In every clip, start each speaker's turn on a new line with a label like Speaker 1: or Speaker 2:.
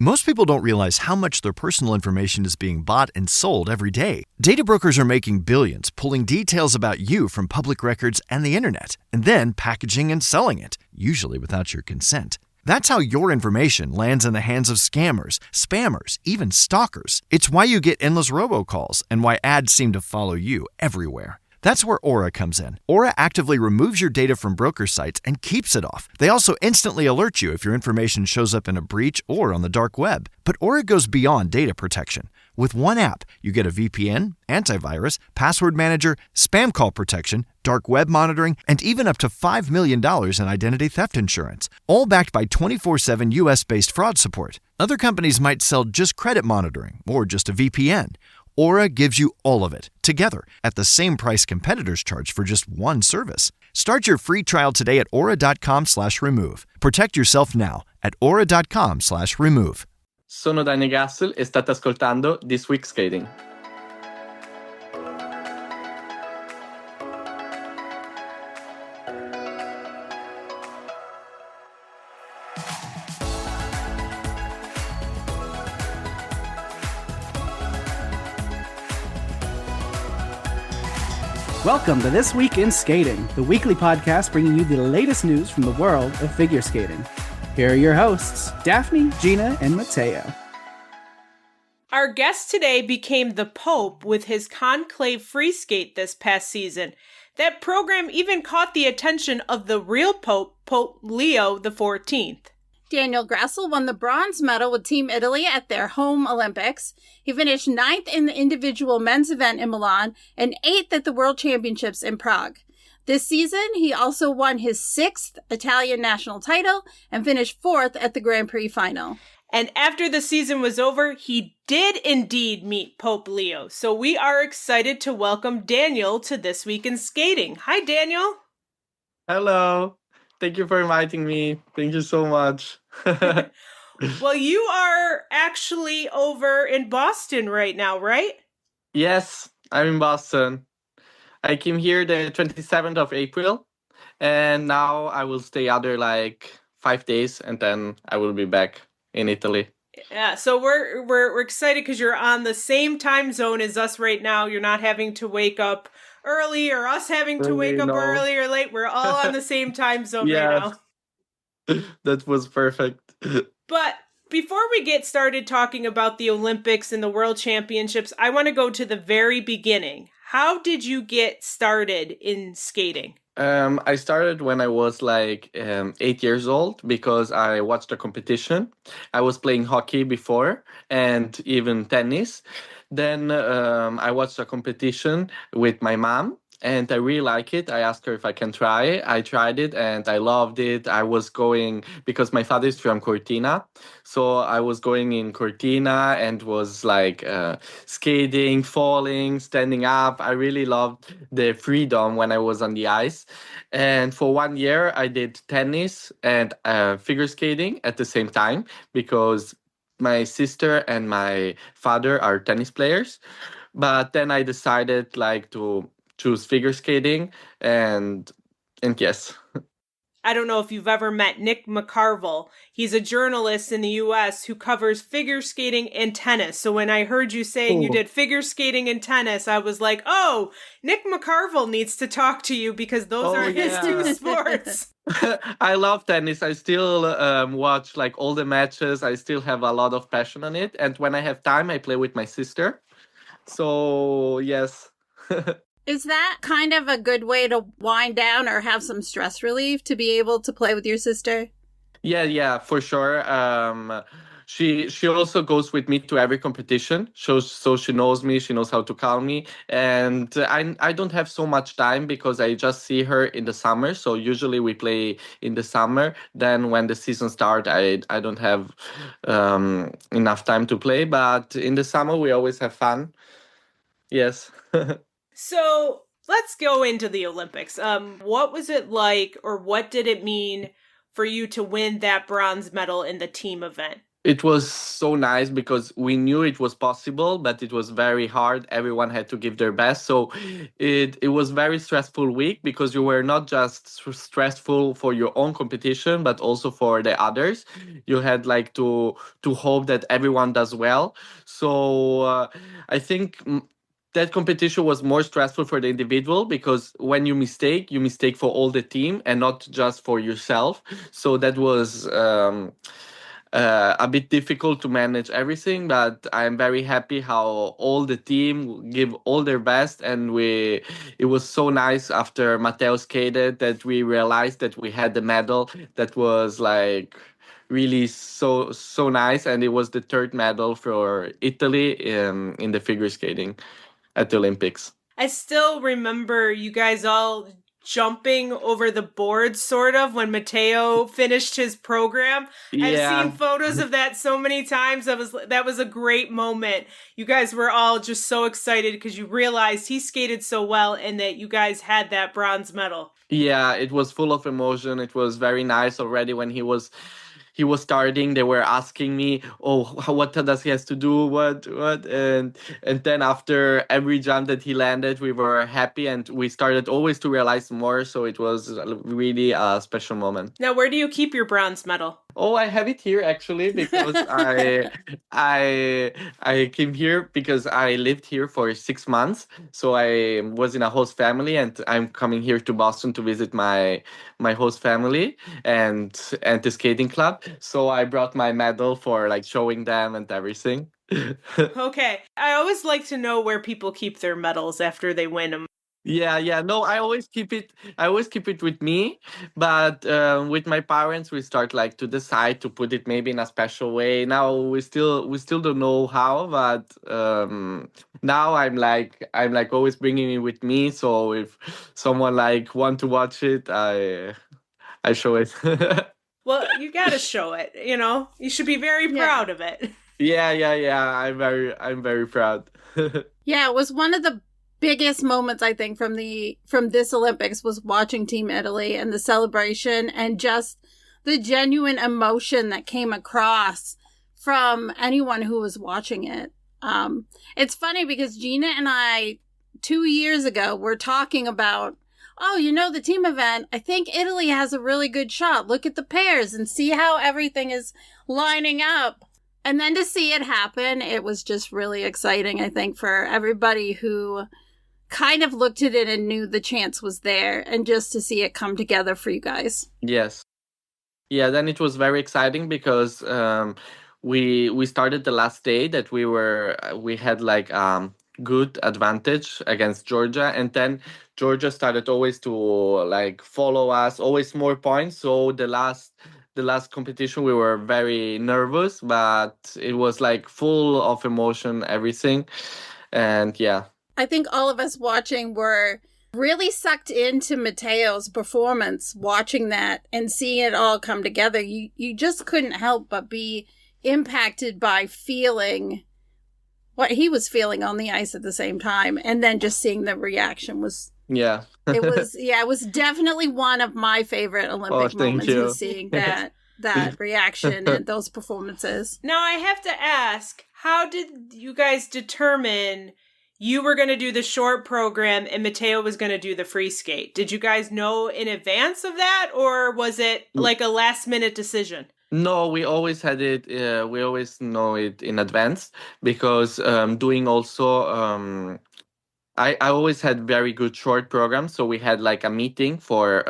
Speaker 1: Most people don't realize how much their personal information is being bought and sold every day. Data brokers are making billions, pulling details about you from public records and the internet, and then packaging and selling it, usually without your consent. That's how your information lands in the hands of scammers, spammers, even stalkers. It's why you get endless robocalls and why ads seem to follow you everywhere. That's where Aura comes in. Aura actively removes your data from broker sites and keeps it off. They also instantly alert you if your information shows up in a breach or on the dark web. But Aura goes beyond data protection. With one app, you get a VPN, antivirus, password manager, spam call protection, dark web monitoring, and even up to $5 million in identity theft insurance. All backed by 24/7 US-based fraud support. Other companies might sell just credit monitoring or just a VPN. Aura gives you all of it, together, at the same price competitors charge for just one service. Start your free trial today at aura.com/remove. Protect yourself now at aura.com/remove.
Speaker 2: Sono Daniel Grassl e state ascoltando This Week Skating.
Speaker 3: Welcome to This Week in Skating, the weekly podcast bringing you the latest news from the world of figure skating. Here are your hosts, Daphne, Gina, and Matteo.
Speaker 4: Our guest today became the Pope with his Conclave free skate this past season. That program even caught the attention of the real Pope, Pope Leo XIV.
Speaker 5: Daniel Grassl won the bronze medal with Team Italy at their home Olympics. He finished 9th in the individual men's event in Milan and 8th at the World Championships in Prague. This season, he also won his 6th Italian national title and finished 4th at the Grand Prix final.
Speaker 4: And after the season was over, he did indeed meet Pope Leo. So we are excited to welcome Daniel to This Week in Skating. Hi, Daniel.
Speaker 2: Hello. Thank you for inviting me. Thank you so much.
Speaker 4: Well, you are actually over in Boston right now, right?
Speaker 2: Yes, I'm in Boston. I came here the 27th of April, and now I will stay other 5 days, and then I will be back in Italy.
Speaker 4: Yeah, so we're excited because you're on the same time zone as us right now. You're not having to wake up early or us having to wake up early or late. We're all on the same time zone right now.
Speaker 2: That was perfect.
Speaker 4: But before we get started talking about the Olympics and the World Championships, I want to go to the very beginning. How did you get started in skating?
Speaker 2: I started when I was 8 years old because I watched a competition. I was playing hockey before and even tennis. Then I watched a competition with my mom and I really like it. I asked her if I can try. I tried it and I loved it. I was going because my father is from Cortina. So I was going in Cortina and was skating, falling, standing up. I really loved the freedom when I was on the ice. And for 1 year, I did tennis and figure skating at the same time because my sister and my father are tennis players. But then I decided to choose figure skating and yes.
Speaker 4: I don't know if you've ever met Nick McCarville. He's a journalist in the U.S. who covers figure skating and tennis. So when I heard you saying you did figure skating and tennis, I was like, oh, Nick McCarville needs to talk to you because those are his two sports.
Speaker 2: I love tennis. I still watch all the matches. I still have a lot of passion on it. And when I have time, I play with my sister. So, yes.
Speaker 5: Is that kind of a good way to wind down or have some stress relief to be able to play with your sister?
Speaker 2: Yeah, for sure. She also goes with me to every competition, so she knows me, she knows how to calm me. And I don't have so much time because I just see her in the summer. So usually we play in the summer. Then when the season starts, I don't have enough time to play. But in the summer, we always have fun. Yes.
Speaker 4: So let's go into the Olympics. What was it like, or what did it mean for you to win that bronze medal in the team event?
Speaker 2: It was so nice because we knew it was possible, but it was very hard. Everyone had to give their best. So it was very stressful week because you were not just stressful for your own competition, but also for the others. You had like to hope that everyone does well. So I think that competition was more stressful for the individual because when you mistake for all the team and not just for yourself. So that was a bit difficult to manage everything, but I'm very happy how all the team give all their best, and it was so nice after Matteo skated that we realized that we had the medal. That was like really so nice, and it was the third medal for Italy in the figure skating at the Olympics.
Speaker 4: I still remember you guys all jumping over the board, sort of, when Matteo finished his program. I've seen photos of that so many times. That was a great moment. You guys were all just so excited because you realized he skated so well and that you guys had that bronze medal.
Speaker 2: Yeah, it was full of emotion. It was very nice already when he was starting. They were asking me, "Oh, what does he has to do? What?" And then after every jump that he landed, we were happy, and we started always to realize more. So it was really a special moment.
Speaker 4: Now, where do you keep your bronze medal?
Speaker 2: Oh, I have it here actually because I came here because I lived here for 6 months. So I was in a host family, and I'm coming here to Boston to visit my host family and the skating club. So I brought my medal for like showing them and everything.
Speaker 4: Okay, I always like to know where people keep their medals after they win them.
Speaker 2: Yeah. No, I always keep it. I always keep it with me, but with my parents, we start like to decide to put it maybe in a special way. Now we still don't know how, but now I'm like always bringing it with me. So if someone like want to watch it, I show it.
Speaker 4: Well, you gotta show it. You should be very proud of it.
Speaker 2: Yeah. I'm very proud.
Speaker 5: Yeah, it was one of the biggest moments, I think, from this Olympics was watching Team Italy and the celebration and just the genuine emotion that came across from anyone who was watching it. It's funny because Gina and I 2 years ago were talking about, the team event, I think Italy has a really good shot. Look at the pairs and see how everything is lining up. And then to see it happen, it was just really exciting, I think, for everybody who kind of looked at it and knew the chance was there, and just to see it come together for you guys.
Speaker 2: Yes. Yeah, then it was very exciting because we started the last day that we had like good advantage against Georgia, and then Georgia started always to like follow us, always more points. So the last competition we were very nervous, but it was like full of emotion, everything, and yeah.
Speaker 5: I think all of us watching were really sucked into Matteo's performance, watching that and seeing it all come together. You just couldn't help but be impacted by feeling what he was feeling on the ice at the same time. And then just seeing the reaction was...
Speaker 2: Yeah.
Speaker 5: it was definitely one of my favorite Olympic moments, was seeing that reaction and those performances.
Speaker 4: Now I have to ask, how did you guys determine you were going to do the short program and Matteo was going to do the free skate? Did you guys know in advance of that, or was it like a last minute decision?
Speaker 2: No, we always had it. We always know it in advance because doing also. I always had very good short programs, so we had like a meeting for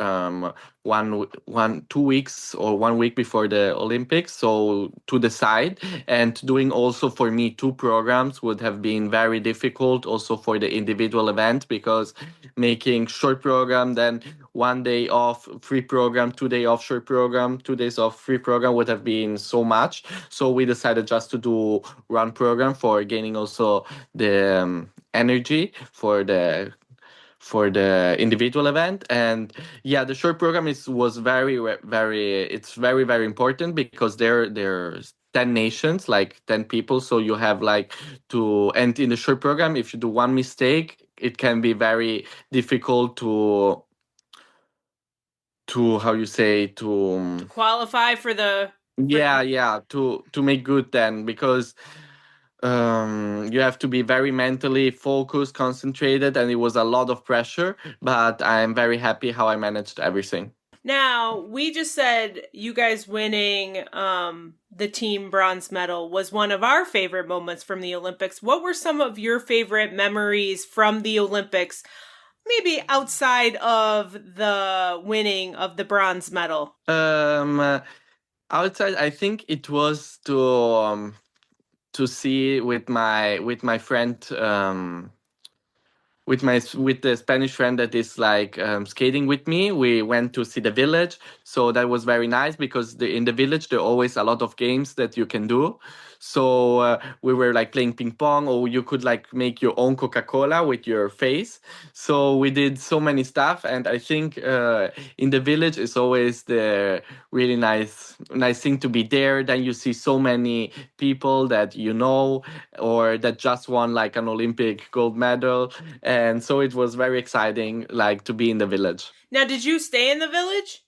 Speaker 2: 2 weeks or 1 week before the Olympics, so to decide. And doing also for me 2 programs would have been very difficult, also for the individual event, because making short program, then 1 day off free program, 2 day off short program, 2 days off free program would have been so much. So we decided just to do one program for gaining also the energy for the individual event. And yeah, the short program was very important because there's 10 nations, like 10 people, so you have like and in the short program, if you do one mistake, it can be very difficult to how you say to
Speaker 4: qualify for the
Speaker 2: Yeah, to make good then, because you have to be very mentally focused, concentrated, and it was a lot of pressure, but I'm very happy how I managed everything.
Speaker 4: Now, we just said you guys winning the team bronze medal was one of our favorite moments from the Olympics. What were some of your favorite memories from the Olympics, maybe outside of the winning of the bronze medal?
Speaker 2: Outside, I think it was to see with my friend, with the Spanish friend that is like skating with me. We went to see the village, so that was very nice because in the village there are always a lot of games that you can do. So we were like playing ping pong, or you could like make your own Coca-Cola with your face. So we did so many stuff, and I think in the village it's always the really nice thing to be there. Then you see so many people that you know, or that just won like an Olympic gold medal, and so it was very exciting, like to be in the village.
Speaker 4: Now, did you stay in the village?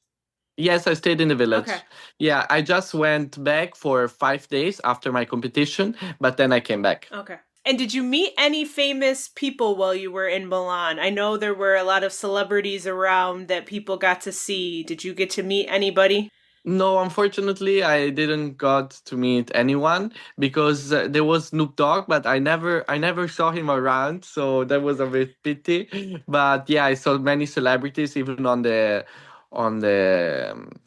Speaker 2: Yes, I stayed in the village.
Speaker 4: Okay.
Speaker 2: Yeah, I just went back for 5 days after my competition, but then I came back.
Speaker 4: Okay. And did you meet any famous people while you were in Milan? I know there were a lot of celebrities around that people got to see. Did you get to meet anybody?
Speaker 2: No, unfortunately, I didn't got to meet anyone because there was Snoop Dogg, but I never saw him around, so that was a bit pity. But yeah, I saw many celebrities even on the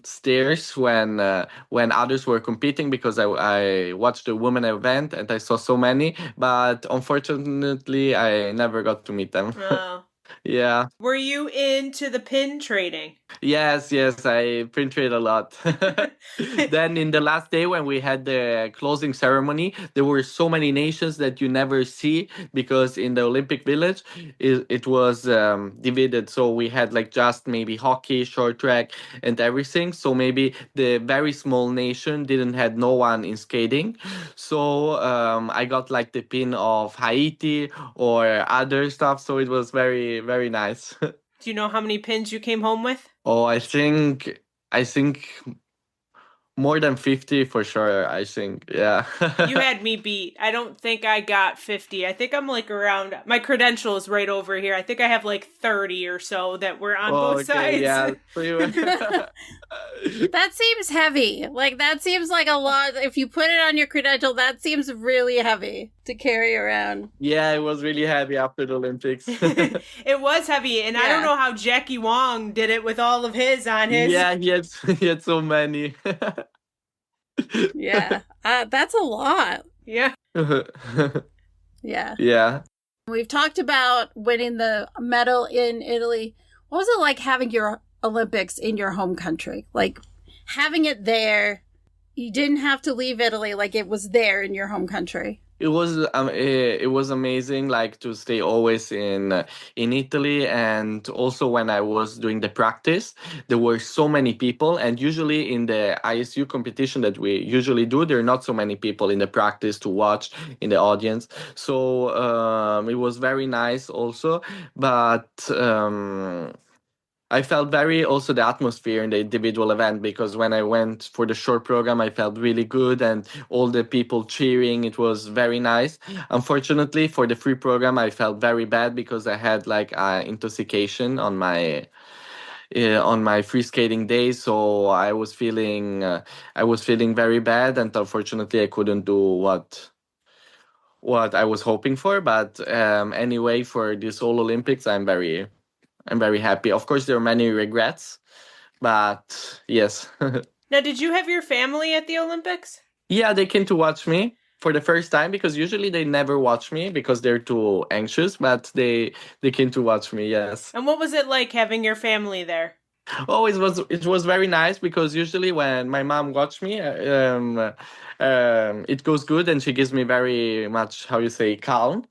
Speaker 2: stairs when others were competing, because I watched the women event and I saw so many, but unfortunately, I never got to meet them.
Speaker 4: Oh.
Speaker 2: Yeah.
Speaker 4: Were you into the pin trading?
Speaker 2: Yes, I print trade a lot. Then in the last day when we had the closing ceremony, there were so many nations that you never see, because in the Olympic Village, it was divided. So we had like just maybe hockey, short track, and everything. So maybe the very small nation didn't had no one in skating. So I got like the pin of Haiti or other stuff. So it was very, very nice.
Speaker 4: Do you know how many pins you came home with?
Speaker 2: Oh, I think more than 50 for sure, I think. Yeah.
Speaker 4: You had me beat. I don't think I got 50. I think I'm like around, my credential is right over here. I think I have like 30 or so that were on both sides.
Speaker 2: Yeah. So
Speaker 5: That seems heavy. Like, that seems like a lot. If you put it on your credential, that seems really heavy to carry around.
Speaker 2: yeah, it was really heavy after the Olympics.
Speaker 4: It was heavy, and I don't know how Jackie Wong did it with all of his on his.
Speaker 2: Yeah, he had so many.
Speaker 5: Yeah, that's a lot.
Speaker 4: Yeah.
Speaker 5: Yeah.
Speaker 2: Yeah.
Speaker 5: We've talked about winning the medal in Italy. What was it like having your Olympics in your home country? Like, having it there, you didn't have to leave Italy, like it was there in your home country.
Speaker 2: It was amazing, like to stay always in Italy. And also when I was doing the practice, there were so many people, and usually in the ISU competition that we usually do, there are not so many people in the practice to watch in the audience. So it was very nice also, but I felt very also the atmosphere in the individual event, because when I went for the short program, I felt really good, and all the people cheering. It was very nice. Unfortunately, for the free program, I felt very bad because I had like intoxication on my free skating day. So I was feeling very bad, and unfortunately, I couldn't do what I was hoping for. But anyway, for this whole Olympics, I'm very happy. Of course, there are many regrets, but yes.
Speaker 4: Now, did you have your family at the Olympics?
Speaker 2: Yeah, they came to watch me for the first time, because usually they never watch me because they're too anxious, but they came to watch me, yes.
Speaker 4: And what was it like having your family there?
Speaker 2: Oh, it was very nice, because usually when my mom watch me, it goes good, and she gives me very much, how you say, calm.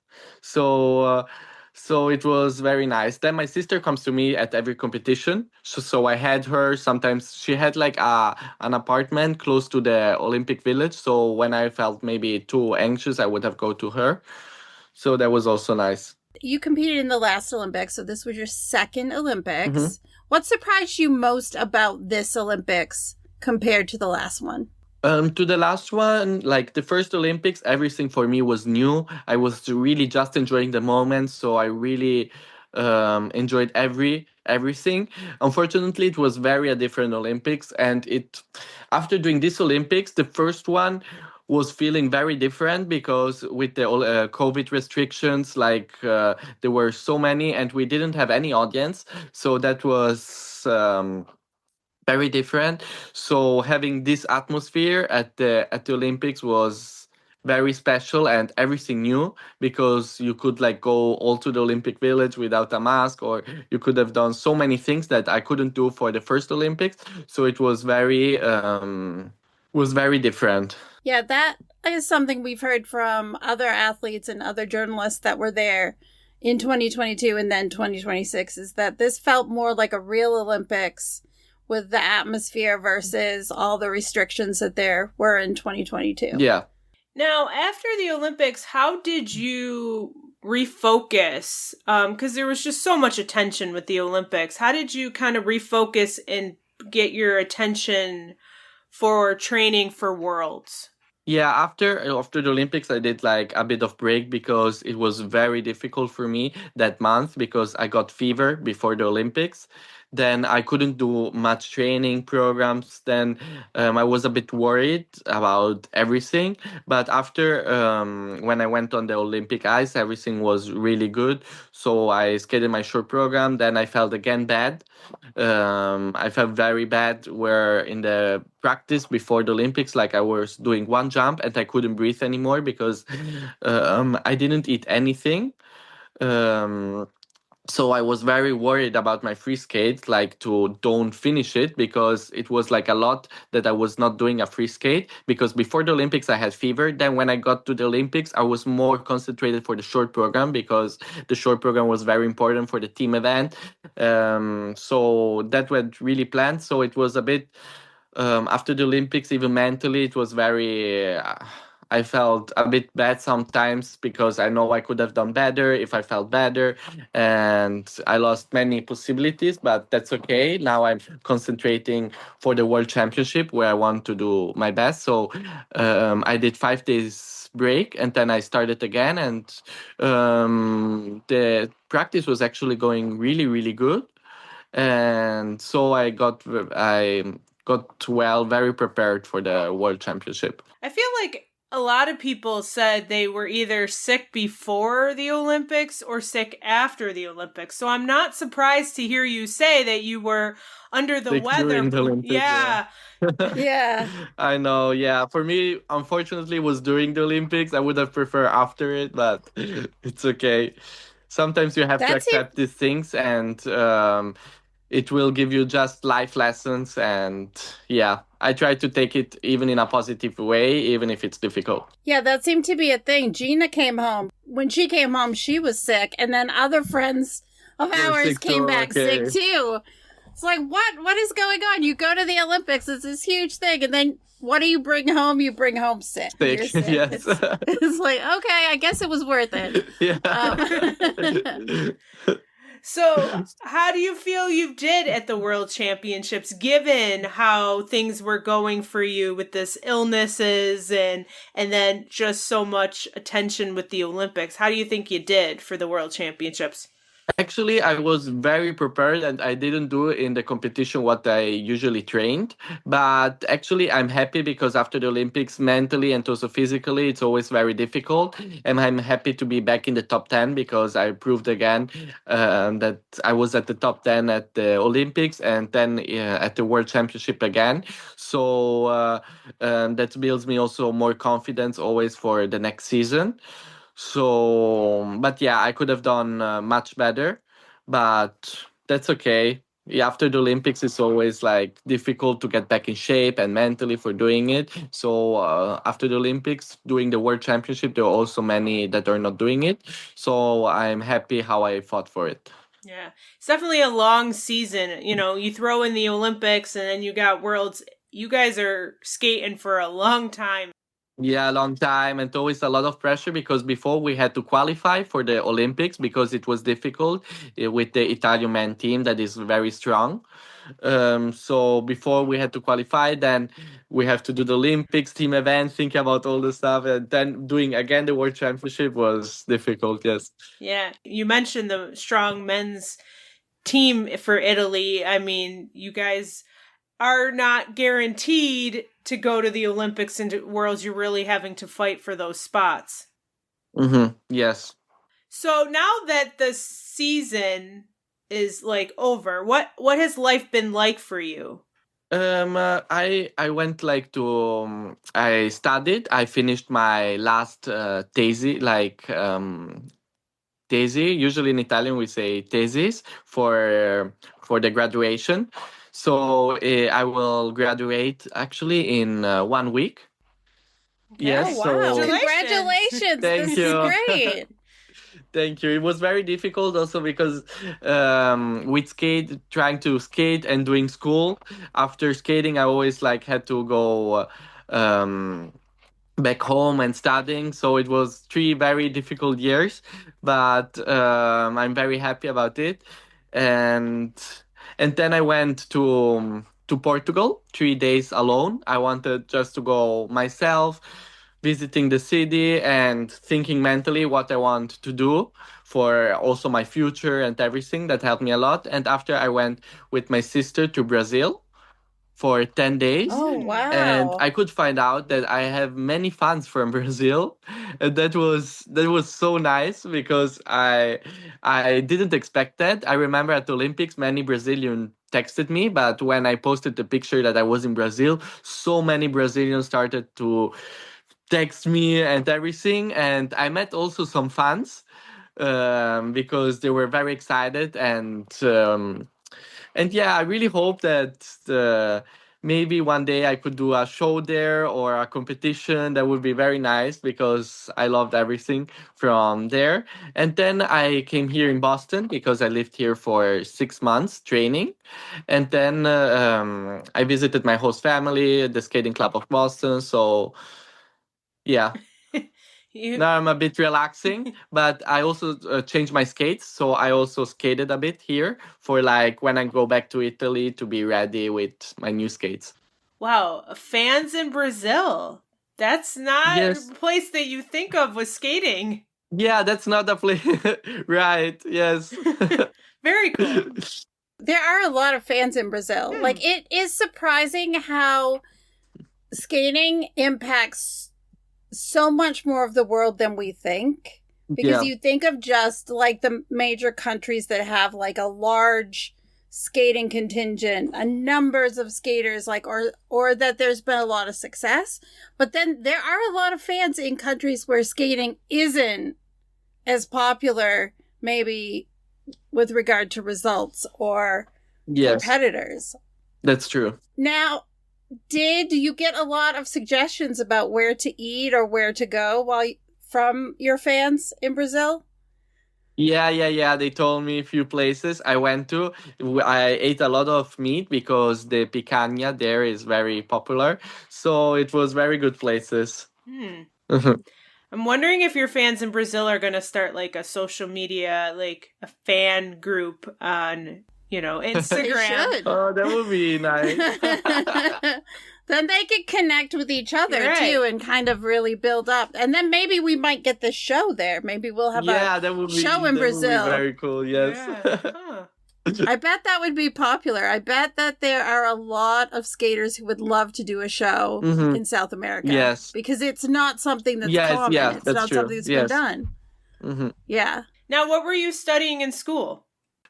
Speaker 2: So it was very nice. Then my sister comes to me at every competition. So I had her. Sometimes she had like an apartment close to the Olympic Village. So when I felt maybe too anxious, I would have go to her. So that was also nice.
Speaker 5: You competed in the last Olympics, so this was your second Olympics. Mm-hmm. What surprised you most about this Olympics compared to the last one?
Speaker 2: To the last one, like the first Olympics, everything for me was new. I was really just enjoying the moment, so I really enjoyed everything. Unfortunately, it was very a different Olympics, and it after doing this Olympics, the first one was feeling very different because with the COVID restrictions, there were so many, and we didn't have any audience, so that was. Very different. So having this atmosphere at the Olympics was very special and everything new because you could like go all to the Olympic Village without a mask, or you could have done so many things that I couldn't do for the first Olympics. So it was very different.
Speaker 5: Yeah, that is something we've heard from other athletes and other journalists that were there in 2022 and then 2026, is that this felt more like a real Olympics with the atmosphere versus all the restrictions that there were in 2022.
Speaker 2: Yeah.
Speaker 4: Now, after the Olympics, how did you refocus? Because there was just so much attention with the Olympics. How did you kind of refocus and get your attention for training for Worlds?
Speaker 2: Yeah, after the Olympics, I did like a bit of break because it was very difficult for me that month because I got fever before the Olympics. Then I couldn't do much training programs. Then I was a bit worried about everything. But after when I went on the Olympic ice, everything was really good. So I skated my short program. Then I felt again bad. I felt very bad where in the practice before the Olympics, like I was doing one jump and I couldn't breathe anymore because I didn't eat anything. Um, so I was very worried about my free skate, like to don't finish it because it was like a lot that I was not doing a free skate because before the Olympics I had fever. Then when I got to the Olympics, I was more concentrated for the short program because the short program was very important for the team event. So that went really planned. So it was a bit after the Olympics, even mentally, it was very. I felt a bit bad sometimes because I know I could have done better if I felt better, and I lost many possibilities. But that's okay. Now I'm concentrating for the World Championship where I want to do my best. So I did 5 days break and then I started again, and the practice was actually going really, really good, and so I got well, very prepared for the World Championship.
Speaker 4: I feel like a lot of people said they were either sick before the Olympics or sick after the Olympics. So I'm not surprised to hear you say that you were under the
Speaker 2: Sick
Speaker 4: weather.
Speaker 2: during the Olympics,
Speaker 4: yeah.
Speaker 5: Yeah.
Speaker 2: I know, yeah. For me, unfortunately, it was during the Olympics. I would have preferred after it, but it's okay. Sometimes you have to
Speaker 5: That's it.
Speaker 2: accept these things, and it will give you just life lessons. And yeah, I try to take it even in a positive way, even if it's difficult.
Speaker 5: Yeah, that seemed to be a thing. Gina came home. When she came home, she was sick, and then other friends of ours
Speaker 2: sick
Speaker 5: came
Speaker 2: too,
Speaker 5: back
Speaker 2: okay.
Speaker 5: sick too. It's like, what is going on? You go to the Olympics, it's this huge thing, and then what do you bring home? You bring home sick.
Speaker 2: Sick,
Speaker 5: You're sick.
Speaker 2: yes.
Speaker 5: It's like, okay, I guess it was worth it.
Speaker 2: Yeah.
Speaker 4: So, how do you feel you did at the World Championships, given how things were going for you with this illnesses and then just so much attention with the Olympics? How do you think you did for the World Championships?
Speaker 2: Actually, I was very prepared and I didn't do in the competition what I usually trained. But actually, I'm happy because after the Olympics, mentally and also physically, it's always very difficult. And I'm happy to be back in the top 10 because I proved again that I was at the top 10 at the Olympics and then at the World Championship again. So that builds me also more confidence always for the next season. So, but yeah, I could have done much better, but that's okay. Yeah, after the Olympics, it's always like difficult to get back in shape and mentally for doing it. So after the Olympics, doing the World Championship, there are also many that are not doing it. So I'm happy how I fought for it.
Speaker 4: Yeah, it's definitely a long season. You know, you throw in the Olympics and then you got Worlds. You guys are skating for a long time.
Speaker 2: Yeah, a long time and always a lot of pressure because before we had to qualify for the Olympics because it was difficult with the Italian men team that is very strong. So before we had to qualify, then we have to do the Olympics team event, think about all the stuff, and then doing again the World Championship was difficult. Yes.
Speaker 4: Yeah. You mentioned the strong men's team for Italy. I mean, you guys are not guaranteed to go to the Olympics and Worlds. You're really having to fight for those spots.
Speaker 2: Yes.
Speaker 4: So now that the season is like over, what has life been like for you?
Speaker 2: I went like to I studied. I finished my last thesis, like tesi. Usually in Italian we say thesis for the graduation. So I will graduate actually in 1 week.
Speaker 4: Okay.
Speaker 2: Yes.
Speaker 5: Oh, wow.
Speaker 2: So
Speaker 5: Congratulations.
Speaker 2: Thank
Speaker 5: This
Speaker 2: you.
Speaker 5: is great.
Speaker 2: Thank you. It was very difficult also because with trying to skate and doing school. After skating, I always like had to go back home and studying. So it was 3 very difficult years, but I'm very happy about it. And then I went to Portugal 3 days alone. I wanted just to go myself, visiting the city and thinking mentally what I want to do for also my future and everything. That helped me a lot. And after I went with my sister to Brazil for 10 days.
Speaker 5: Oh,
Speaker 2: And
Speaker 5: wow.
Speaker 2: I could find out that I have many fans from Brazil. And that was so nice because I didn't expect that. I remember at the Olympics many Brazilians texted me, but when I posted the picture that I was in Brazil, so many Brazilians started to text me and everything. And I met also some fans because they were very excited and yeah, I really hope that maybe one day I could do a show there or a competition. That would be very nice because I loved everything from there. And then I came here in Boston because I lived here for 6 months training. And then I visited my host family, the skating club of Boston. So yeah. Now I'm a bit relaxing, but I also changed my skates. So I also skated a bit here for like when I go back to Italy to be ready with my new skates.
Speaker 4: Wow, fans in Brazil. That's not
Speaker 2: Yes.
Speaker 4: a place that you think of with skating.
Speaker 2: Yeah, that's not a place. Right. Yes.
Speaker 4: Very cool.
Speaker 5: There are a lot of fans in Brazil. Like, it is surprising how skating impacts so much more of the world than we think. Because you think of just like the major countries that have like a large skating contingent and numbers of skaters, like or that there's been a lot of success. But then there are a lot of fans in countries where skating isn't as popular, maybe with regard to results or competitors.
Speaker 2: That's true.
Speaker 5: Now, did you get a lot of suggestions about where to eat or where to go from your fans in Brazil?
Speaker 2: Yeah. They told me a few places I went to. I ate a lot of meat because the picanha there is very popular. So it was very good places.
Speaker 4: I'm wondering if your fans in Brazil are going to start like a social media, like a fan group on, Instagram.
Speaker 5: They should.
Speaker 2: Oh, that would be nice.
Speaker 5: Then they could connect with each other too and kind of really build up. And then maybe we might get the show there. Maybe we'll have a show in Brazil.
Speaker 2: Would be very cool, yes.
Speaker 4: Yeah.
Speaker 5: I bet that would be popular. I bet that there are a lot of skaters who would love to do a show in South America.
Speaker 2: Yes.
Speaker 5: Because it's not something that's common. It's not something that's been done. Yeah.
Speaker 4: Now, what were you studying in school?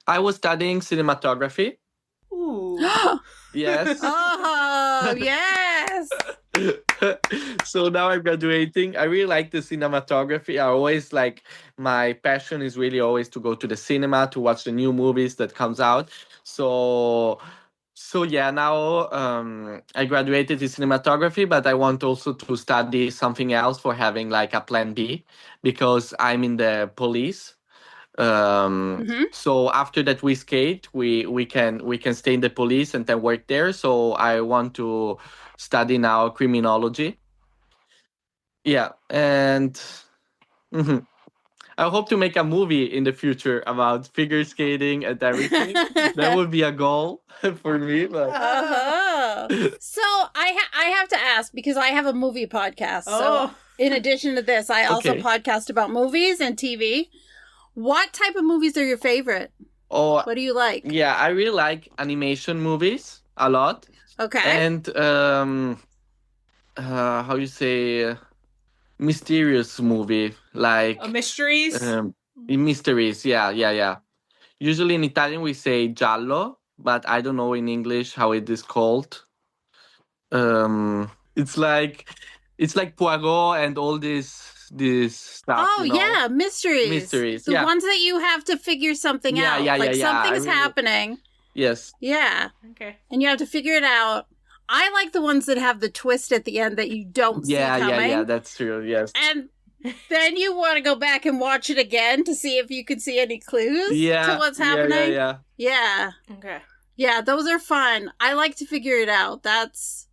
Speaker 2: I was studying cinematography.
Speaker 4: Ooh.
Speaker 2: Yes.
Speaker 5: Oh, yes.
Speaker 2: So now I'm graduating. I really like the cinematography. I always my passion is really always to go to the cinema to watch the new movies that comes out. So yeah, now I graduated in cinematography, but I want also to study something else for having like a plan B because I'm in the police. So after that we skate, we can stay in the police and then work there. So I want to study now criminology. Yeah, and I hope to make a movie in the future about figure skating and everything. That would be a goal for me. But
Speaker 5: So I have to ask, because I have a movie podcast. So in addition to this, I also podcast about movies and TV. What type of movies are your favorite? What do you like?
Speaker 2: Yeah, I really like animation movies a lot.
Speaker 5: Okay.
Speaker 2: And how you say, mysterious movie, like
Speaker 4: mysteries.
Speaker 2: Mysteries. Yeah. Usually in Italian we say giallo, but I don't know in English how it is called. It's like Poirot and all this stuff.
Speaker 5: Oh, yeah, mysteries.
Speaker 2: Mysteries.
Speaker 5: The ones that you have to figure something out. Like something's happening.
Speaker 2: Yes.
Speaker 5: Yeah.
Speaker 4: Okay.
Speaker 5: And you have to figure it out. I like the ones that have the twist at the end that you don't see coming.
Speaker 2: Yeah, that's true. Yes.
Speaker 5: And then you want to go back and watch it again to see if you can see any clues to what's happening. Yeah.
Speaker 4: Okay.
Speaker 5: Yeah, those are fun. I like to figure it out. That's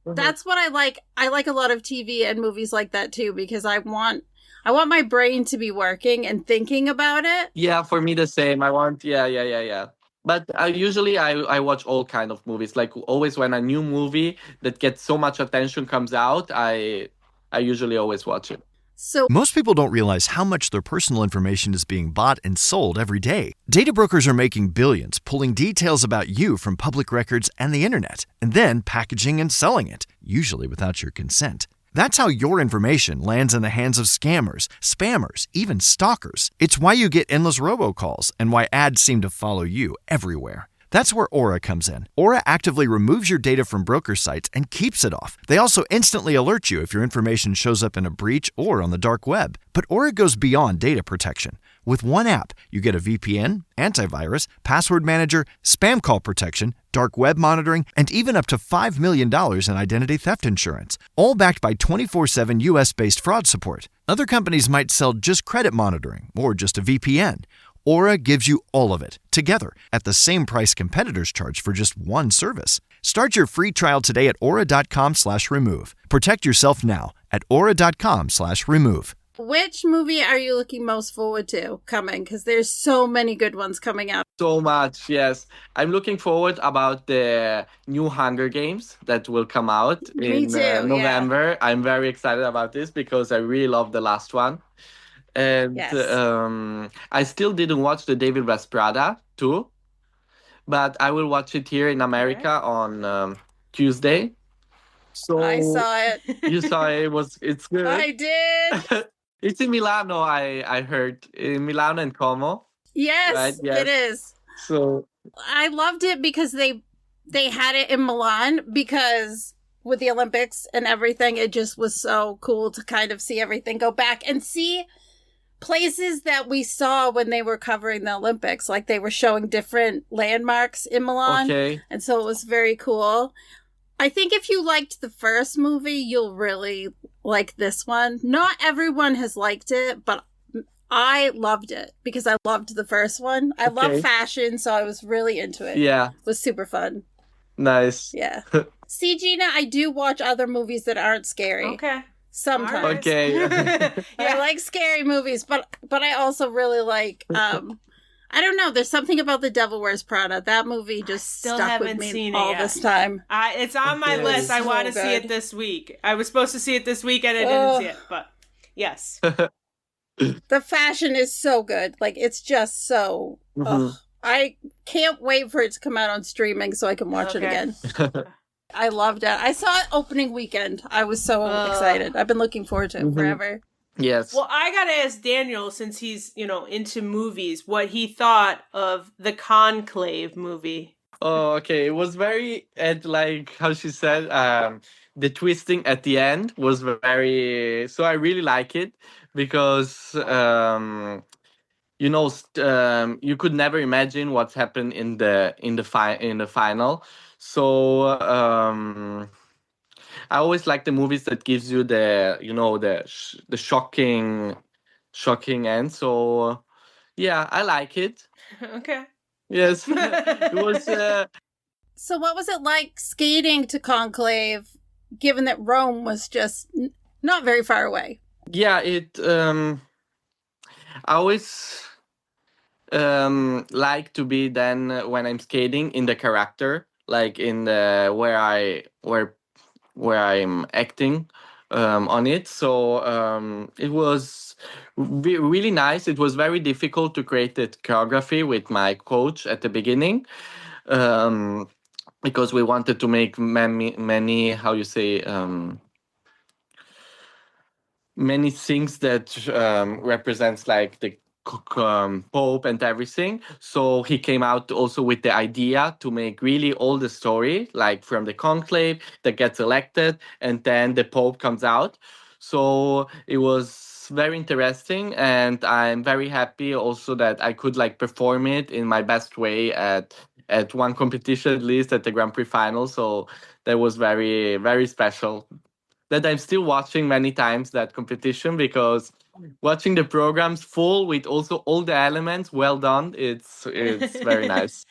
Speaker 5: what I like. I like a lot of TV and movies like that too, because I want my brain to be working and thinking about it.
Speaker 2: Yeah, for me the same. I want yeah. But usually I watch all kind of movies. Like always when a new movie that gets so much attention comes out, I usually always watch it.
Speaker 5: So
Speaker 1: most people don't realize how much their personal information is being bought and sold every day. Data brokers are making billions pulling details about you from public records and the internet, and then packaging and selling it, usually without your consent. That's how your information lands in the hands of scammers, spammers, even stalkers. It's why you get endless robocalls and why ads seem to follow you everywhere. That's where Aura comes in. Aura actively removes your data from broker sites and keeps it off. They also instantly alert you if your information shows up in a breach or on the dark web. But Aura goes beyond data protection. With one app, you get a VPN, antivirus, password manager, spam call protection, dark web monitoring, and even up to $5 million in identity theft insurance, all backed by 24/7 US-based fraud support. Other companies might sell just credit monitoring or just a VPN. Aura gives you all of it, together, at the same price competitors charge for just one service. Start your free trial today at aura.com/remove. Protect yourself now at aura.com/remove.
Speaker 5: which movie are you looking most forward to coming? Because there's so many good ones coming out.
Speaker 2: So much, yes. I'm looking forward about the new Hunger Games that will come out in November. Yeah. I'm very excited about this because I really love the last one. And I still didn't watch the David West Prada too, but I will watch it here in America on Tuesday. So
Speaker 5: I saw it.
Speaker 2: You saw it. It's good.
Speaker 5: I did.
Speaker 2: It's in Milano. I heard in Milano and Como.
Speaker 5: Yes, right? Yes, it is.
Speaker 2: So
Speaker 5: I loved it because they had it in Milan because with the Olympics and everything, it just was so cool to kind of see everything go back and see places that we saw when they were covering the Olympics. Like they were showing different landmarks in Milan.
Speaker 2: Okay.
Speaker 5: And so it was very cool. I think if you liked the first movie, you'll really like this one. Not everyone has liked it, but I loved it because I loved the first one. I love fashion, so I was really into it.
Speaker 2: Yeah.
Speaker 5: It was super fun.
Speaker 2: Nice.
Speaker 5: Yeah. See, Gina, I do watch other movies that aren't scary.
Speaker 4: Okay.
Speaker 5: Sometimes.
Speaker 4: Right.
Speaker 2: Okay.
Speaker 5: I like scary movies, but I also really like I don't know. There's something about The Devil Wears Prada. That movie just stuck with me all this time.
Speaker 4: It's on my list. I want to see it this week. I was supposed to see it this week and I didn't see it, but yes.
Speaker 5: The fashion is so good. Like, it's just so... I can't wait for it to come out on streaming so I can watch it again. I loved it. I saw it opening weekend. I was so excited. I've been looking forward to it forever.
Speaker 2: Yes.
Speaker 4: Well, I gotta ask Daniel, since he's, into movies, what he thought of the Conclave movie.
Speaker 2: Oh, okay. It was very, like how she said, the twisting at the end was very, so I really like it because, you could never imagine what's happened in the final. So, I always like the movies that gives you the shocking end. So, yeah, I like it.
Speaker 4: Okay.
Speaker 2: Yes, it was.
Speaker 5: So, what was it like skating to Conclave, given that Rome was just not very far away?
Speaker 2: Yeah, I always like to be then when I'm skating in the character, like in the where I'm acting on it. So it was really nice. It was very difficult to create that choreography with my coach at the beginning, um, because we wanted to make many how you say many things that represents like the Pope and everything. So he came out also with the idea to make really all the story, like from the conclave that gets elected, and then the Pope comes out. So it was very interesting, and I'm very happy also that I could like perform it in my best way at one competition, at least at the Grand Prix final. So that was very special, that I'm still watching many times that competition, because watching the programs full with also all the elements well done, it's very nice.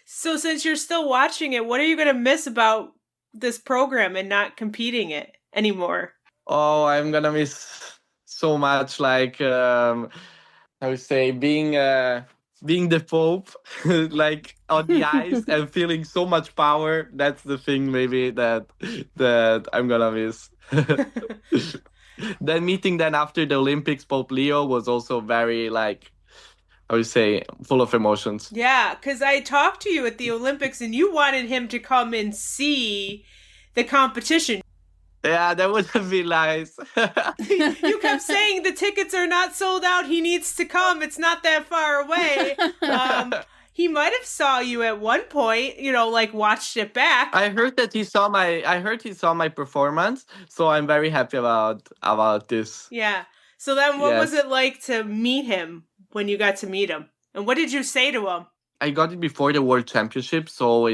Speaker 4: So since you're still watching it, what are you going to miss about this program and not competing it anymore?
Speaker 2: Oh, I'm gonna miss so much, like I would say being the Pope, like on the ice and feeling so much power. That's the thing maybe that I'm gonna miss. Then meeting then after the Olympics, Pope Leo was also very like, I would say, full of emotions.
Speaker 4: Yeah, because I talked to you at the Olympics and you wanted him to come and see the competition.
Speaker 2: Yeah, that would have been nice.
Speaker 4: You kept saying the tickets are not sold out. He needs to come. It's not that far away. He might have saw you at one point, like watched it back.
Speaker 2: I heard that he saw my performance, so I'm very happy about this.
Speaker 4: Yeah. So then what was
Speaker 2: Yes.
Speaker 4: it like to meet him when you got to meet him? And what did you say to him?
Speaker 2: I got it before the World Championship, so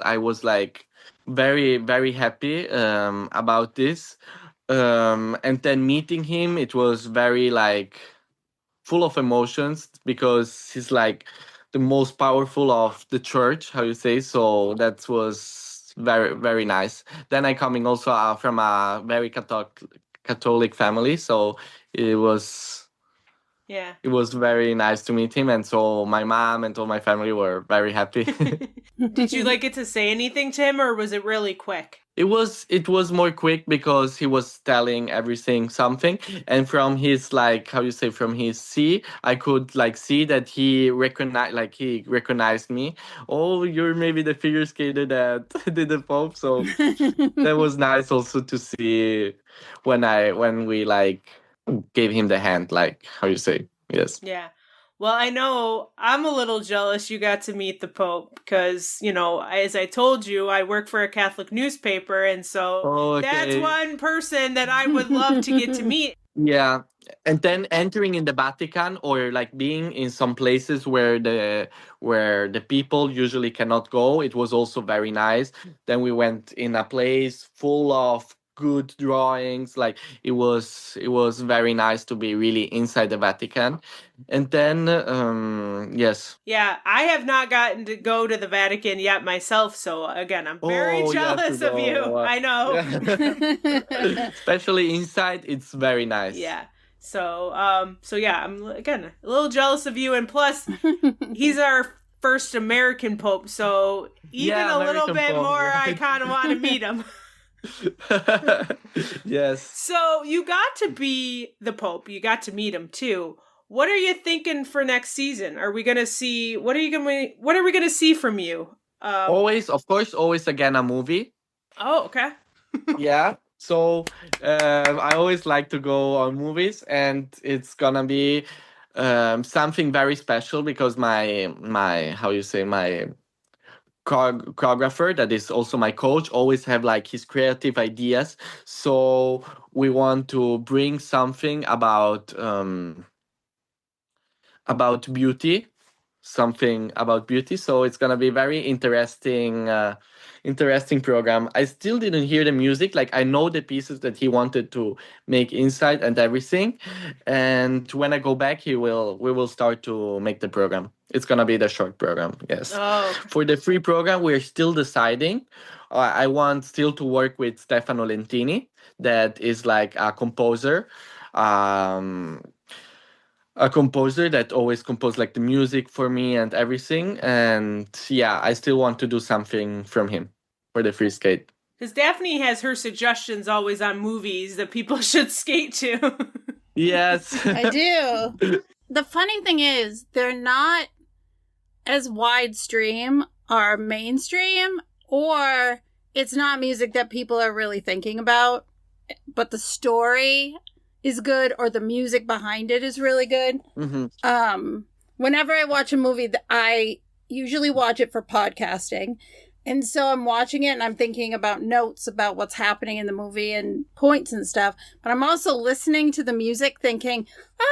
Speaker 2: I was like very happy about this. And then meeting him, it was very like full of emotions, because he's like the most powerful of the church, how you say. So that was very nice. Then I coming also from a very Catholic family, so it was
Speaker 4: Yeah.
Speaker 2: it was very nice to meet him, and so my mom and all my family were very happy.
Speaker 4: Did you like get to say anything to him, or was it really quick?
Speaker 2: It was more quick, because he was telling everything something, and from his like how you say, from his see, I could like see that he recognized me. Oh, you're maybe the figure skater that did the Pope. So that was nice also to see when we like gave him the hand, like how you say. Yes.
Speaker 4: Yeah. Well, I know I'm a little jealous you got to meet the Pope because, as I told you, I work for a Catholic newspaper. And so
Speaker 2: Oh,
Speaker 4: that's
Speaker 2: okay.
Speaker 4: one person that I would love to get to meet.
Speaker 2: Yeah, and then entering in the Vatican, or like being in some places where the people usually cannot go, it was also very nice. Then we went in a place full of good drawings, like it was very nice to be really inside the Vatican. And then yes.
Speaker 4: Yeah, I have not gotten to go to the Vatican yet myself. So again, I'm very
Speaker 2: Oh, you have to
Speaker 4: jealous of you.
Speaker 2: go.
Speaker 4: I know.
Speaker 2: Yeah. Especially inside, it's very nice.
Speaker 4: Yeah. So yeah, I'm again a little jealous of you, and plus, he's our first American Pope, so even
Speaker 2: Yeah,
Speaker 4: a little
Speaker 2: American
Speaker 4: bit
Speaker 2: Pope,
Speaker 4: more,
Speaker 2: right.
Speaker 4: I kind of want to meet him.
Speaker 2: Yes.
Speaker 4: So you got to be the Pope. You got to meet him too. What are you thinking for next season? Are we gonna see? What are we gonna see from you?
Speaker 2: Of course, always again a movie.
Speaker 4: Oh, okay.
Speaker 2: Yeah. So I always like to go on movies, and it's gonna be something very special, because my how you say, my choreographer that is also my coach always have like his creative ideas. So we want to bring something about beauty, something about beauty. So it's gonna be very interesting program. I still didn't hear the music. Like, I know the pieces that he wanted to make inside and everything. And when I go back, we will start to make the program. It's gonna be the short program. Yes.
Speaker 4: Oh, okay.
Speaker 2: For the free program, we're still deciding. I want still to work with Stefano Lentini, that is like a composer. a composer that always composed like the music for me and everything. And yeah, I still want to do something from him for the free skate.
Speaker 4: Because Daphne has her suggestions always on movies that people should skate to.
Speaker 2: Yes.
Speaker 5: I do. The funny thing is, they're not as widestream or mainstream, or it's not music that people are really thinking about, but the story is good or the music behind it is really good.
Speaker 2: Mm-hmm.
Speaker 5: Whenever I watch a movie, I usually watch it for podcasting. And so I'm watching it and I'm thinking about notes about what's happening in the movie and points and stuff. But I'm also listening to the music thinking,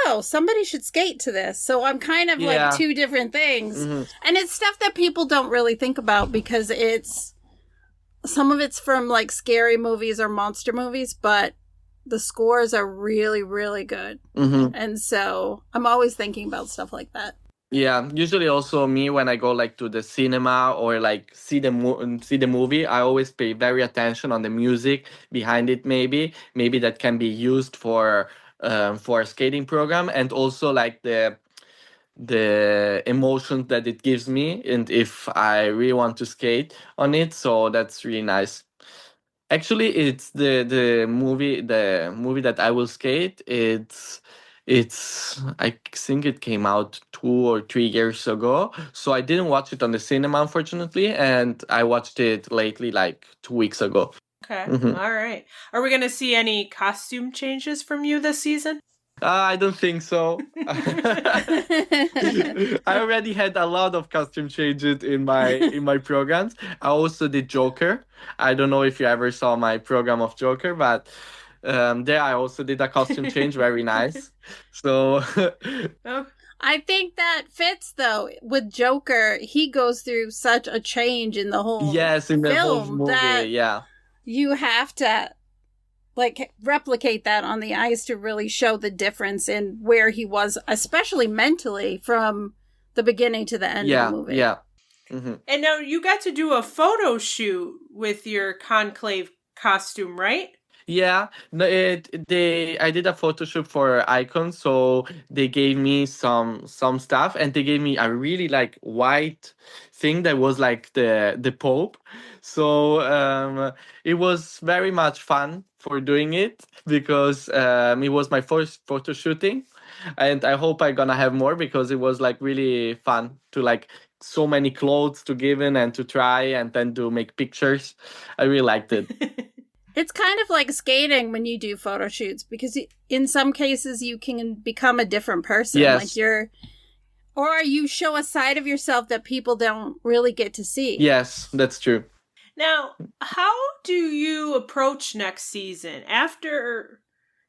Speaker 5: oh, somebody should skate to this. So I'm kind of like two different things. Mm-hmm. And it's stuff that people don't really think about because some of it's from like scary movies or monster movies, but the scores are really, really good. Mm-hmm. And so I'm always thinking about stuff like that.
Speaker 2: Yeah, usually also me when I go like to the cinema or like see the movie, I always pay very attention on the music behind it. Maybe that can be used for a skating program, and also like the emotions that it gives me, and if I really want to skate on it. So that's really nice. Actually, it's the movie that I will skate. It's I think it came out 2 or 3 years ago. So I didn't watch it on the cinema, unfortunately, and I watched it lately, like 2 weeks ago.
Speaker 4: Okay, All right. Are we going to see any costume changes from you this season?
Speaker 2: I don't think so. I already had a lot of costume changes in my programs. I also did Joker. I don't know if you ever saw my program of Joker, but there I also did a costume change. Very nice. So
Speaker 5: I think that fits though. With Joker, he goes through such a change in the whole
Speaker 2: in the whole movie,
Speaker 5: that
Speaker 2: yeah.
Speaker 5: You have to like replicate that on the ice to really show the difference in where he was, especially mentally, from the beginning to the end of the movie.
Speaker 2: Yeah. Mm-hmm.
Speaker 4: And now you got to do a photo shoot with your conclave costume, right?
Speaker 2: Yeah, no, I did a photo shoot for Icon, so they gave me some stuff, and they gave me a really like white thing that was like the Pope. So it was very much fun for doing it because it was my first photo shooting, and I hope I'm gonna have more because it was like really fun to like so many clothes to give in and to try and then to make pictures. I really liked it.
Speaker 5: It's kind of like skating when you do photo shoots because in some cases you can become a different person.
Speaker 2: Yes.
Speaker 5: Like or you show a side of yourself that people don't really get to see.
Speaker 2: Yes, that's true.
Speaker 4: Now, how do you approach next season? After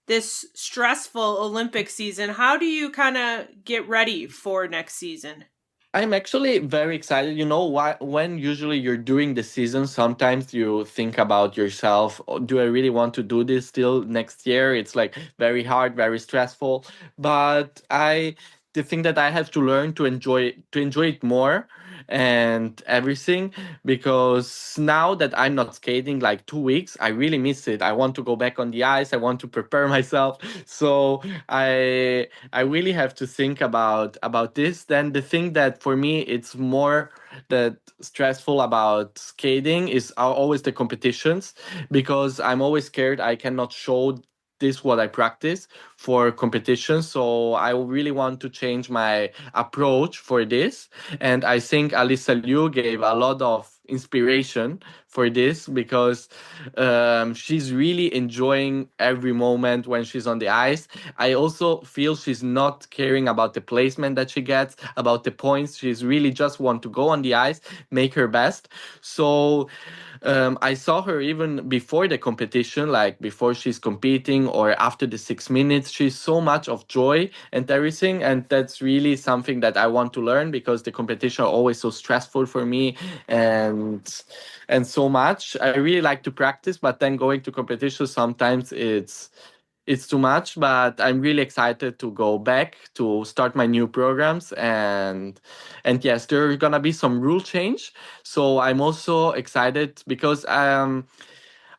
Speaker 4: this stressful Olympic season, how do you kind of get ready for next season?
Speaker 2: I'm actually very excited. You know, when usually you're doing the season, sometimes you think about yourself, "Oh, do I really want to do this still next year?" It's like very hard, very stressful. But the thing that I have to learn to enjoy it more and everything, because now that I'm not skating like 2 weeks, I really miss it. I want to go back on the ice. I want to prepare myself. So I really have to think about this. Then the thing that for me it's more that stressful about skating is always the competitions, because I'm always scared I cannot show this what I practice for competition. So I really want to change my approach for this. And I think Alyssa Liu gave a lot of inspiration for this, because she's really enjoying every moment when she's on the ice. I also feel she's not caring about the placement that she gets, about the points. She's really just want to go on the ice, make her best. So I saw her even before the competition, like before she's competing or after the 6 minutes. She's so much of joy and everything. And that's really something that I want to learn, because the competition are always so stressful for me and so much. I really like to practice, but then going to competition, sometimes it's too much. But I'm really excited to go back to start my new programs, and yes, there's gonna be some rule change. So I'm also excited because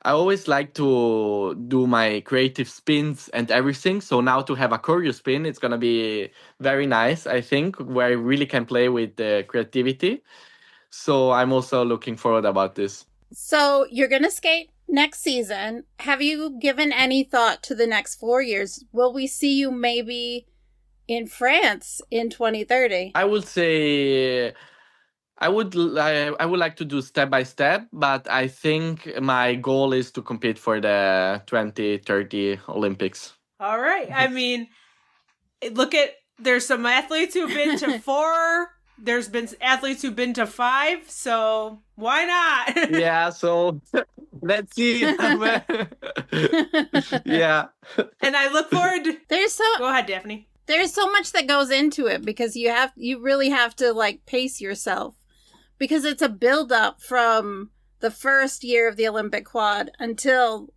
Speaker 2: I always like to do my creative spins and everything. So now to have a choreo spin, it's gonna be very nice, I think, where I really can play with the creativity. So I'm also looking forward about this.
Speaker 5: So you're going to skate next season. Have you given any thought to the next 4 years? Will we see you maybe in France in 2030?
Speaker 2: I would say I would like to do step by step, but I think my goal is to compete for the 2030 Olympics.
Speaker 4: All right. I mean, there's some athletes who've been to 4. There's been athletes who've been to 5. So why not?
Speaker 2: Yeah. So let's see. Yeah.
Speaker 4: And I look forward to... Go ahead, Daphne.
Speaker 5: There's so much that goes into it because you really have to like pace yourself because it's a build up from the first year of the Olympic quad until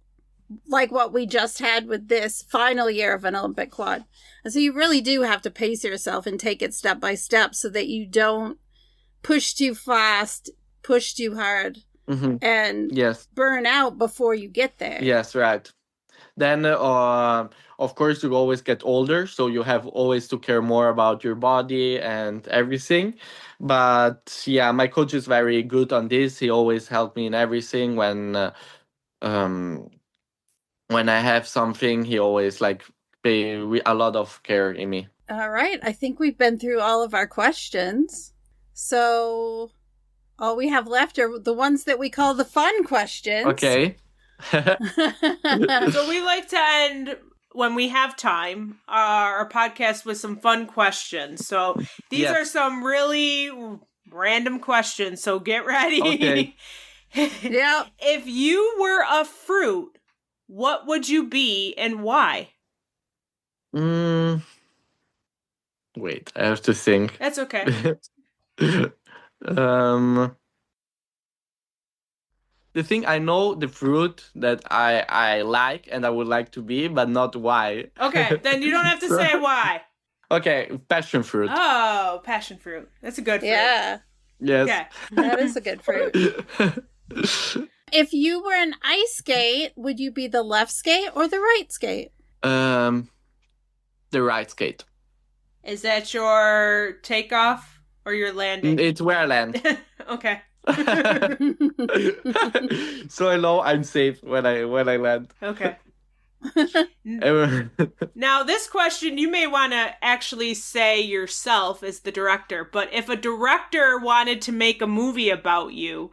Speaker 5: like what we just had with this final year of an Olympic quad. And so you really do have to pace yourself and take it step by step so that you don't push too fast, push too hard, and burn out before you get there.
Speaker 2: Yes, right. Then, of course, you always get older, so you have always to care more about your body and everything. But yeah, my coach is very good on this. He always helped me in everything. When I have something, he always like pay a lot of care in me.
Speaker 5: All right, I think we've been through all of our questions. So all we have left are the ones that we call the fun questions.
Speaker 2: Okay.
Speaker 4: So we like to end, when we have time, our podcast with some fun questions. So these are some really random questions, so get ready.
Speaker 2: Okay.
Speaker 5: Yeah.
Speaker 4: If you were a fruit, what would you be and why?
Speaker 2: Wait, I have to think.
Speaker 4: That's okay.
Speaker 2: The thing, I know the fruit that I like and I would like to be, but not why.
Speaker 4: Okay, then you don't have to say why.
Speaker 2: Okay, passion fruit.
Speaker 4: Oh, passion fruit. That's a good fruit.
Speaker 5: Yeah.
Speaker 2: Yes.
Speaker 4: Okay.
Speaker 5: That is a good fruit. If you were an ice skate, would you be the left skate or the right skate?
Speaker 2: The right skate.
Speaker 4: Is that your takeoff or your landing?
Speaker 2: It's where I land.
Speaker 4: Okay.
Speaker 2: So I know I'm safe when I land.
Speaker 4: Okay. Now, this question you may want to actually say yourself as the director, but if a director wanted to make a movie about you,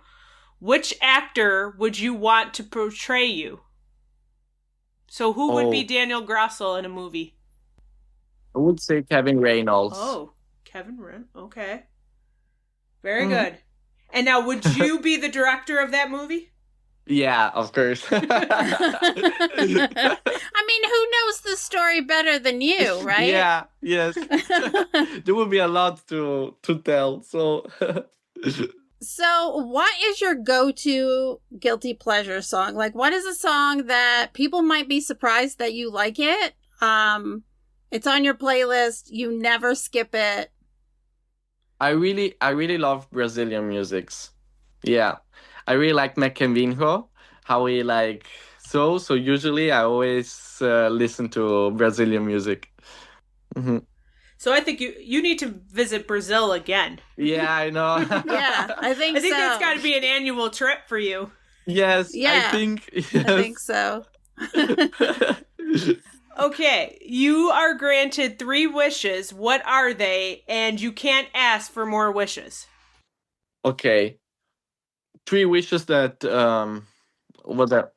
Speaker 4: which actor would you want to portray you? So who would be Daniel Grassl in a movie?
Speaker 2: I would say Kevin Reynolds.
Speaker 4: Oh, Kevin Reynolds. Okay. Very good. And now, would you be the director of that movie?
Speaker 2: Yeah, of course.
Speaker 5: I mean, who knows the story better than you, right?
Speaker 2: Yeah, yes. There will be a lot to tell, so...
Speaker 5: So, what is your go-to guilty pleasure song? Like, what is a song that people might be surprised that you like it? It's on your playlist. You never skip it.
Speaker 2: I really love Brazilian musics. Yeah. I really like Mequenvinho, how he like... So usually I always listen to Brazilian music. Mm-hmm.
Speaker 4: So I think you need to visit Brazil again.
Speaker 2: Yeah, I know.
Speaker 5: Yeah, I think so.
Speaker 4: That's got to be an annual trip for you.
Speaker 2: Yes,
Speaker 5: yeah,
Speaker 2: I think. Yes.
Speaker 5: I think so.
Speaker 4: Okay, you are granted 3 wishes. What are they? And you can't ask for more wishes.
Speaker 2: Okay. 3 wishes that... what that...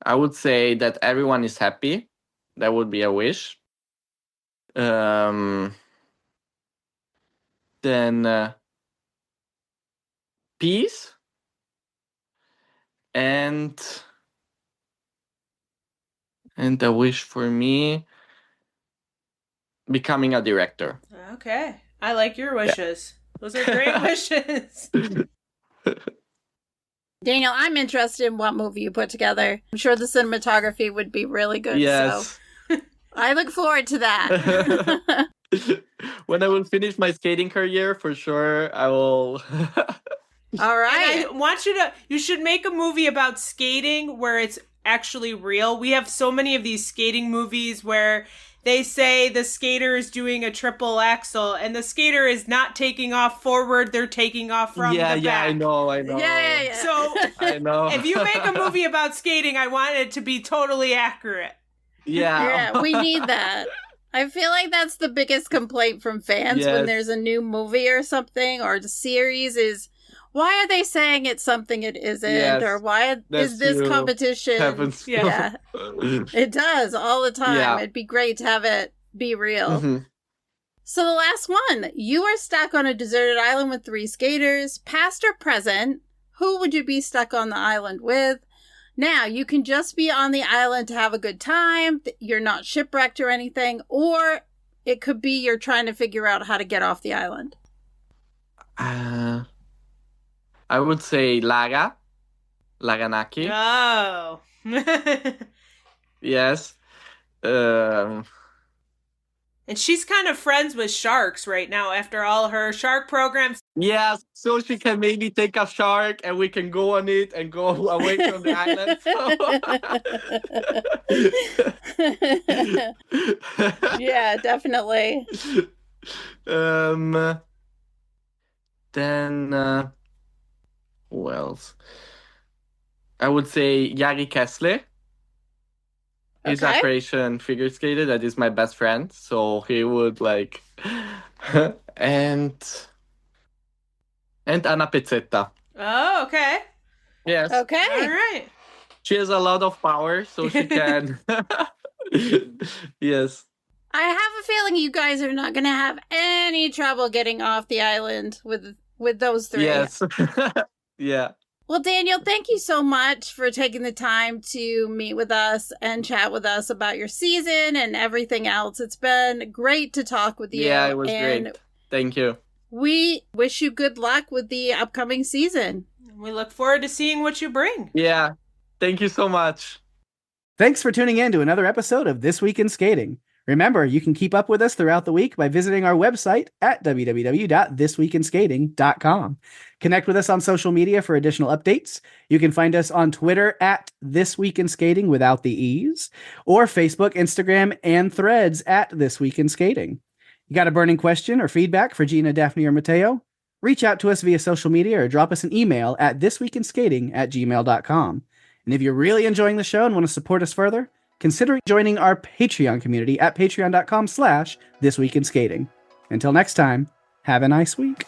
Speaker 2: I would say that everyone is happy. That would be a wish. Then peace. And a wish for me, becoming a director.
Speaker 4: Okay. I like your wishes. Yeah. Those are great wishes.
Speaker 5: Daniel, I'm interested in what movie you put together. I'm sure the cinematography would be really good.
Speaker 2: Yes.
Speaker 5: So I look forward to that.
Speaker 2: When I will finish my skating career, for sure, I will
Speaker 5: All right.
Speaker 4: And I want you should make a movie about skating where it's actually real. We have so many of these skating movies where they say the skater is doing a triple axel and the skater is not taking off forward, they're taking off from the back.
Speaker 2: Yeah, I know.
Speaker 5: Yeah.
Speaker 4: So
Speaker 2: I know.
Speaker 4: if you make a movie about skating, I want it to be totally accurate.
Speaker 5: Yeah, we need that. I feel like that's the biggest complaint from fans when there's a new movie or something or the series is, why are they saying it's something it isn't? Or why is this competition?
Speaker 2: Happens.
Speaker 5: Yeah. It does all the time.
Speaker 2: Yeah.
Speaker 5: It'd be great to have it be real.
Speaker 2: Mm-hmm.
Speaker 5: So the last one, you are stuck on a deserted island with 3 skaters, past or present. Who would you be stuck on the island with? Now, you can just be on the island to have a good time. You're not shipwrecked or anything. Or it could be you're trying to figure out how to get off the island.
Speaker 2: I would say Laganaki.
Speaker 4: Oh.
Speaker 2: Yes.
Speaker 4: And she's kind of friends with sharks right now after all her shark programs.
Speaker 2: Yeah, so she can maybe take a shark and we can go on it and go away from the island.
Speaker 5: Yeah, definitely.
Speaker 2: Then, who else? I would say Jari Kessler. He's a Croatian figure skater that is my best friend. So he would like... and Anna Pezzetta.
Speaker 4: Oh, okay.
Speaker 2: Yes.
Speaker 5: Okay.
Speaker 4: All right.
Speaker 2: She has a lot of power, so she can... Yes.
Speaker 5: I have a feeling you guys are not going to have any trouble getting off the island with those 3.
Speaker 2: Yes. Yeah.
Speaker 5: Well, Daniel, thank you so much for taking the time to meet with us and chat with us about your season and everything else. It's been great to talk with you.
Speaker 2: Yeah, it was great. Thank you.
Speaker 5: We wish you good luck with the upcoming season.
Speaker 4: We look forward to seeing what you bring.
Speaker 2: Yeah. Thank you so much.
Speaker 3: Thanks for tuning in to another episode of This Week in Skating. Remember, you can keep up with us throughout the week by visiting our website at www.thisweekinskating.com. Connect with us on social media for additional updates. You can find us on Twitter at This Week in Skating without the E's, or Facebook, Instagram, and Threads at This Week in Skating. You got a burning question or feedback for Gina, Daphne, or Matteo? Reach out to us via social media or drop us an email at thisweekinskating@gmail.com. And if you're really enjoying the show and want to support us further, consider joining our Patreon community at patreon.com/thisweekinskating. Until next time, have a nice week.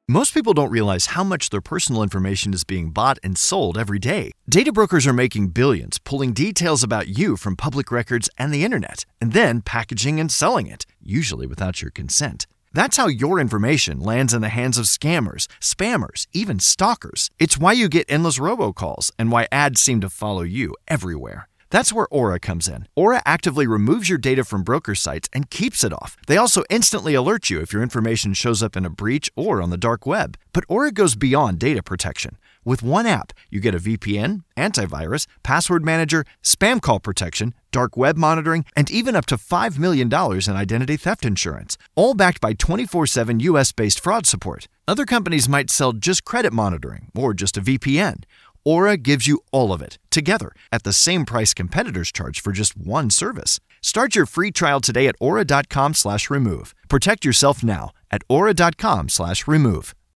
Speaker 1: Most people don't realize how much their personal information is being bought and sold every day. Data brokers are making billions, pulling details about you from public records and the internet, and then packaging and selling it, usually without your consent. That's how your information lands in the hands of scammers, spammers, even stalkers. It's why you get endless robocalls and why ads seem to follow you everywhere. That's where Aura comes in. Aura actively removes your data from broker sites and keeps it off. They also instantly alert you if your information shows up in a breach or on the dark web. But Aura goes beyond data protection. With one app, you get a VPN, antivirus, password manager, spam call protection, dark web monitoring, and even up to $5 million in identity theft insurance. All backed by 24/7 US-based fraud support. Other companies might sell just credit monitoring or just a VPN. Aura gives you all of it, together, at the same price competitors charge for just one service. Start your free trial today at aura.com/remove. Protect yourself now at aura.com/remove.